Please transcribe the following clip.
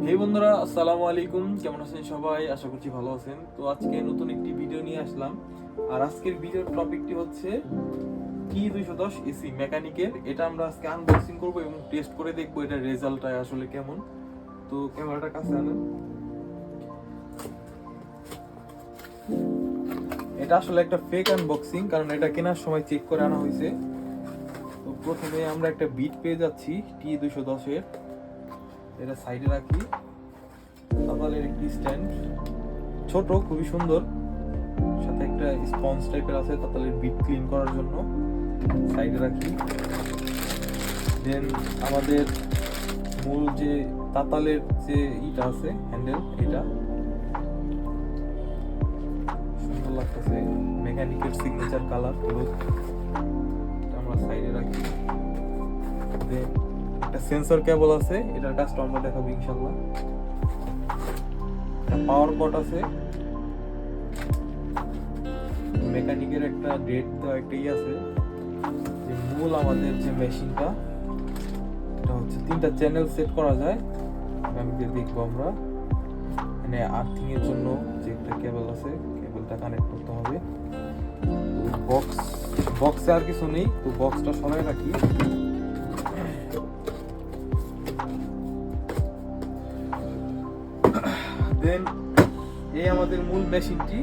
হে বন্ধুরা, আসসালামু আলাইকুম। কেমন আছেন সবাই? আশা করছি ভালো আছেন। তো আজকে নতুন একটি ভিডিও নিয়ে আসলাম। আর আজকের ভিডিওর টপিকটি হচ্ছে T210 এসি মেকানিকের। এটা আমরা আজকে আনবক্সিং করব এবং টেস্ট করে দেখব এটার রেজাল্টটা আসলে কেমন। তো ক্যামেরাটা কাছে আনেন। এটা আসলে একটা ফেক আনবক্সিং, কারণ এটা কেনার সময় চেক করে আনা হয়েছে। তো প্রথমে আমরা একটা বিট পেয়ে যাচ্ছি T210 এর। এটা সাইডে রাখি। তাতালের একটি স্ট্যান্ড, ছোট, খুবই সুন্দর, সাথে একটা স্পঞ্জ টাইপের আছে তাতালের বিট ক্লিন করার জন্য। সাইডে রাখি। দেন আমাদের মূল যে তাতালের যে ইটা আছে, হ্যান্ডেল, এটা সুন্দর লাগতেছে, মেকানিকের সিগনেচার কালার হলুদ। আমরা সাইডে রাখি। দেন একটা সেন্সর কেবল আছে, এটার কাজটা আমরা দেখাবো ইনশাল্লাহ। একটা পাওয়ার কট আছে, মেকানিকের একটা ডেট দেওয়া একটা আছে। যে মূল আমাদের যে মেশিনটা, এটা হচ্ছে 3টা চ্যানেল সেট করা যায়। আমি দেখবো আমরা মানে আর্থিং এর জন্য যে একটা কেবল আছে, কেবলটা কানেক্ট করতে হবে। তো বক্সে আর কিছু নেই, তো বক্সটা সরাই রাখি। দেন এই আমাদের মূল মেশিনটি,